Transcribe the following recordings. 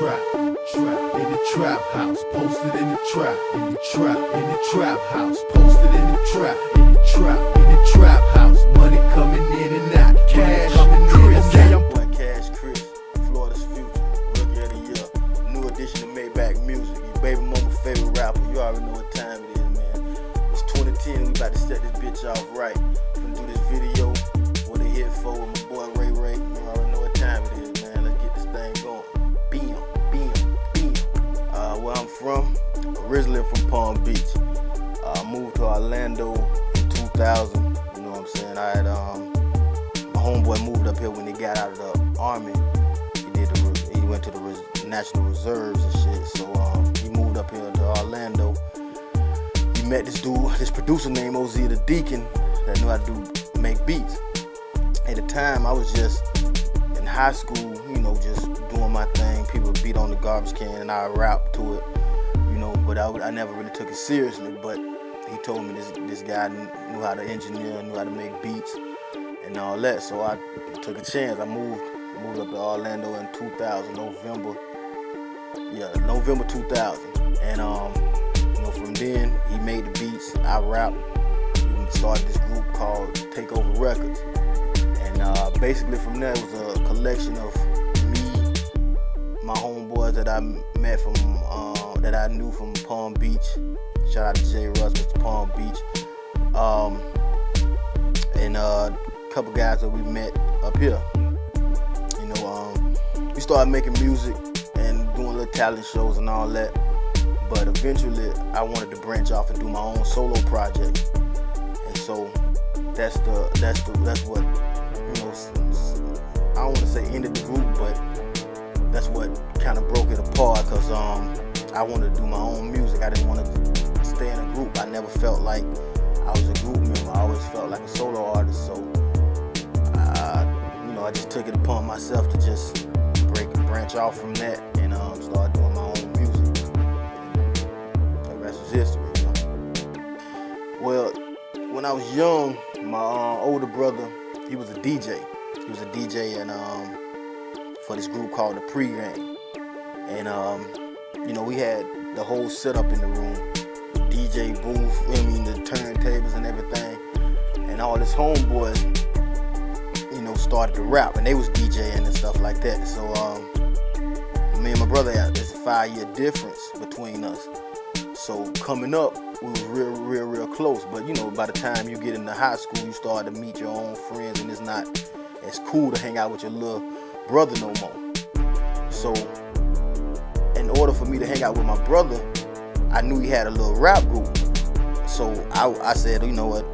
in the trap house, posted in the trap, in the trap house, posted in the trap, in the trap house, money coming in and out, cash coming in and out. Boy, Cash Chris, Florida's future, rookie of the year, new addition to Maybach Music, your baby mama favorite rapper. You already know what time it is, man. It's 2010, we about to set this bitch off right. Finna do this video with a hit for with my boy Ray. You already know what time it is, man. Let's get this thing going. Bam. Where I'm from, originally from Palm Beach. Moved to Orlando in 2000. You know what I'm saying? I had my homeboy moved up here when he got out of the army. He went to the National Reserves and shit. So he moved up here to Orlando. He met this dude, this producer named OZ the Deacon, that knew how to make beats. At the time, I was just in high school, you know, just doing my thing. People beat on the garbage can and I rap to it, you know, but I never really took it seriously. But he told me this guy knew how to engineer, knew how to make beats and all that. So I took a chance. I moved up to Orlando in 2000, November 2000. And you know, from then he made the beats, I rapped. We started this group called Takeover Records. And basically from there it was a collection of me, my homeboys that I met from, that I knew from Palm Beach. Shout out to J. Russ, Mr. Palm Beach. And a couple guys that we met up here. You know, we started making music and doing little talent shows and all that. But eventually I wanted to branch off and do my own solo project. And so that's what, you know, I don't want to say ended the group, but that's what kind of broke it apart, because I wanted to do my own music. I didn't want to stay in a group. I never felt like I was a group member. I always felt like a solo artist. So you know, I just took it upon myself to just branch off from that and start doing my own music. The rest is history, you know. Well, when I was young, my older brother, he was a DJ. He was a DJ and for this group called the Pregame. And you know, we had the whole setup in the room, DJ booth, the turntables and everything. And all his homeboys, you know, started to rap, and they was DJing and stuff like that. So me and my brother, there's a 5-year difference between us. So coming up, we was real close. But you know, by the time you get into high school, you start to meet your own friends, and it's not as cool to hang out with your little brother no more. So in order for me to hang out with my brother, I knew he had a little rap group. So I said, you know what,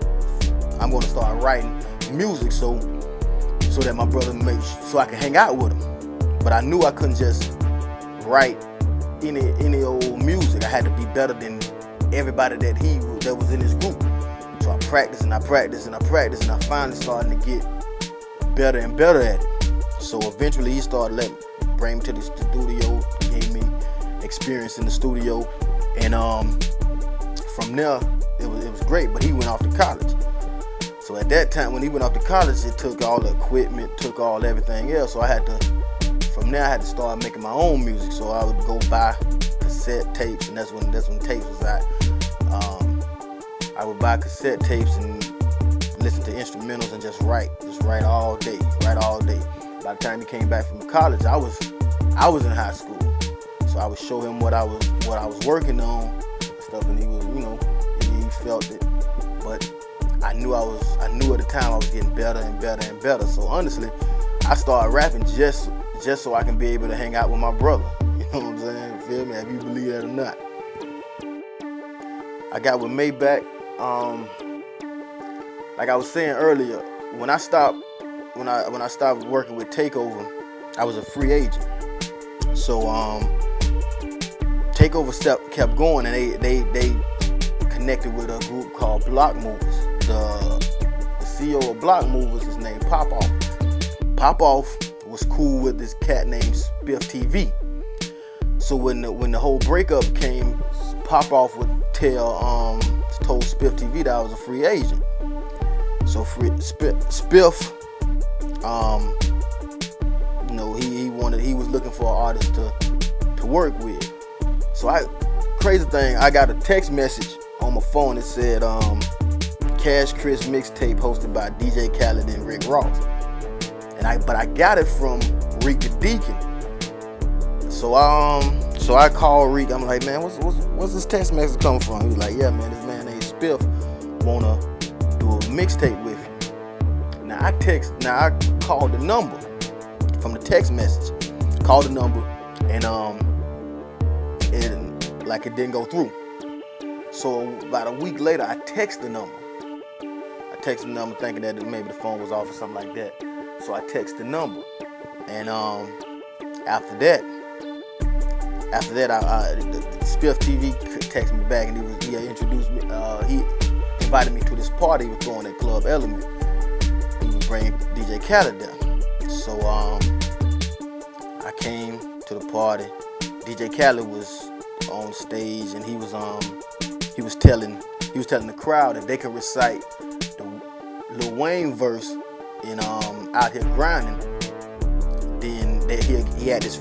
I'm gonna start writing music so that my brother so I can hang out with him. But I knew I couldn't just write any old music. I had to be better than everybody that was in his group. So I practiced and I finally started to get better and better at it. So eventually he started bring me to the studio, gave me experience in the studio, and from there it was great. But he went off to college. So at that time when he went off to college, it took all the equipment, took all everything else. So from there I had to start making my own music. So I would go buy cassette tapes, and that's when tapes was out. I would buy cassette tapes and listen to instrumentals and just write all day. By the time he came back from college, I was in high school. So I would show him what I was working on and stuff, and he was, you know, he felt it. But I knew at the time I was getting better and better. So honestly, I started rapping just so I can be able to hang out with my brother. You know what I'm saying? Feel me? If you believe that or not. I got with Maybach. Like I was saying earlier, when I stopped working with Takeover, I was a free agent. So Takeover kept going, and they connected with a group called Block Movers. The CEO of Block Movers is named Pop Off. Pop Off was cool with this cat named Spiff TV. So when the whole breakup came, Pop Off would told Spiff TV that I was a free agent. So Spiff, you know, he was looking for an artist to to work with. So crazy thing, I got a text message on my phone that said Cash Chris mixtape hosted by DJ Khaled and Rick Ross. But I got it from Reek the Deacon. So I called Reek. I'm like, man, what's this text message coming from? He was like, yeah, man, this man named Spiff wanna do a mixtape with you. Now I called the number from the text message. Called the number and it didn't go through. So about a week later, I text the number. Thinking that maybe the phone was off or something like that. So I text the number, and after that, the Spiff TV texted me back, and he introduced me. He invited me to this party he was throwing at Club Element. He would bring DJ Khaled down. So I came to the party. DJ Khaled was on stage, and he was telling the crowd that they could recite the Lil Wayne verse in Out Here Grinding. Then he had this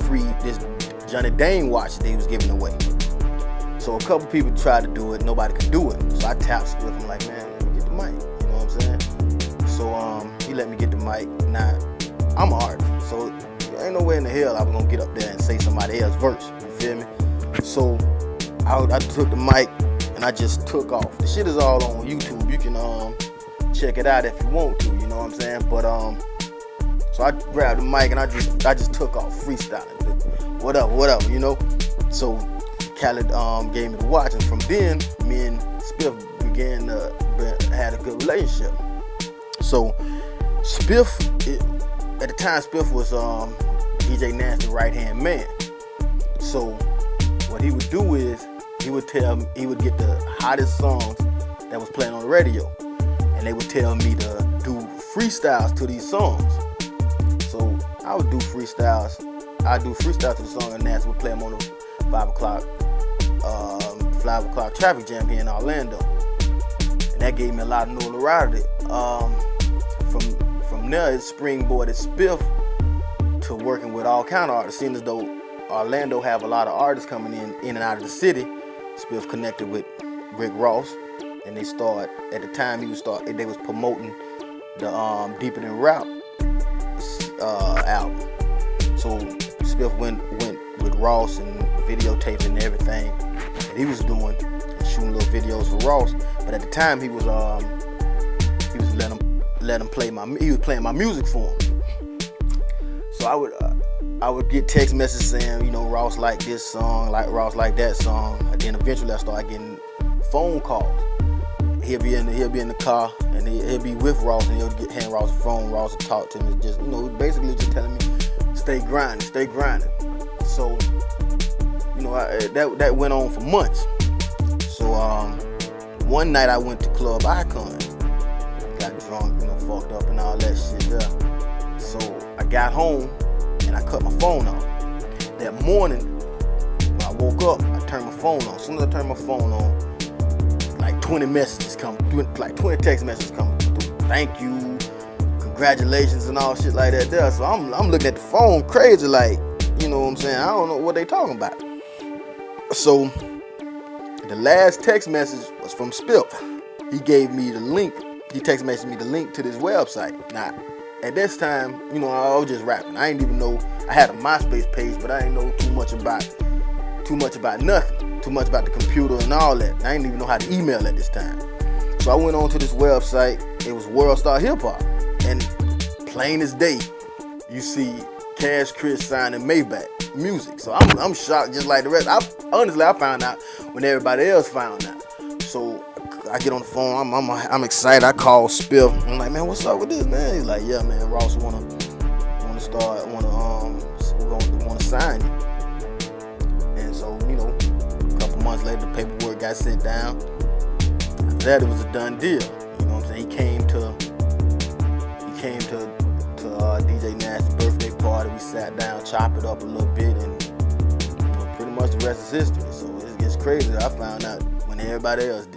Johnny Dane watch that he was giving away. So a couple people tried to do it, nobody could do it. So I tapped Spiff. I'm like, man, let me get the mic. You know what I'm saying? So he let me get the mic. Now I'm an artist, so ain't no way in the hell I was gonna get up there and say somebody else's verse. You feel me? So I took the mic and I just took off. The shit is all on YouTube. You can check it out if you want to. You know what I'm saying? But so I grabbed the mic and I just took off freestyling. Whatever, you know. So Khaled gave me the watch, and from then me and Spiff had a good relationship. So Spiff, at the time, Spiff was DJ Nasty's right-hand man. So what he would do is he would get the hottest songs that was playing on the radio, and they would tell me to do freestyles to these songs. So I would do freestyles. I'd do freestyles to the song, and Nasty would play them on the 5 o'clock traffic jam here in Orlando, and that gave me a lot of notoriety. From there, it springboarded Spiff to working with all kind of artists. Seeing as though Orlando have a lot of artists coming in and out of the city, Spiff connected with Rick Ross, and they was promoting the Deeper Than Rap album. So Spiff went with Ross and videotaping and everything that he was doing, and shooting little videos for Ross. But at the time, he was playing my music for him. So I would get text messages saying, you know, Ross like this song, like Ross like that song. And then eventually I started getting phone calls. He'll be in the car, and he'll be with Ross, and he'll hand Ross a phone. Ross will talk to him. It's just, you know, basically just telling me, stay grinding. So, you know, that went on for months. So one night I went to Club Icon, got drunk, you know, fucked up and all that shit there. So I got home and I cut my phone off. That morning, when I woke up, I turned my phone on. As soon as I turned my phone on, like 20 messages come, like 20 text messages come through. Thank you, congratulations, and all shit like that there. So I'm looking at the phone crazy, like, you know what I'm saying? I don't know what they talking about. So the last text message was from Spiff. He gave me the link. He text messaged me the link to this website. Now, at this time, you know, I was just rapping. I didn't even know. I had a MySpace page, but I didn't know too much about nothing. Too much about the computer and all that. I didn't even know how to email at this time. So I went on to this website. It was World Star Hip Hop, and plain as day, you see Cash Chris signing Maybach Music. So I'm shocked, just like the rest. I found out when everybody else found out. So I get on the phone. I'm excited. I call Spiff. I'm like, man, what's up with this, man? He's like, yeah, man, Ross wanna sign you. And so, you know, a couple months later, the paperwork got sent down. After that, it was a done deal. You know what I'm saying? He came to DJ Nasty's birthday party. We sat down, chopped it up a little bit, and, you know, pretty much the rest is history. So it's crazy. I found out when everybody else did.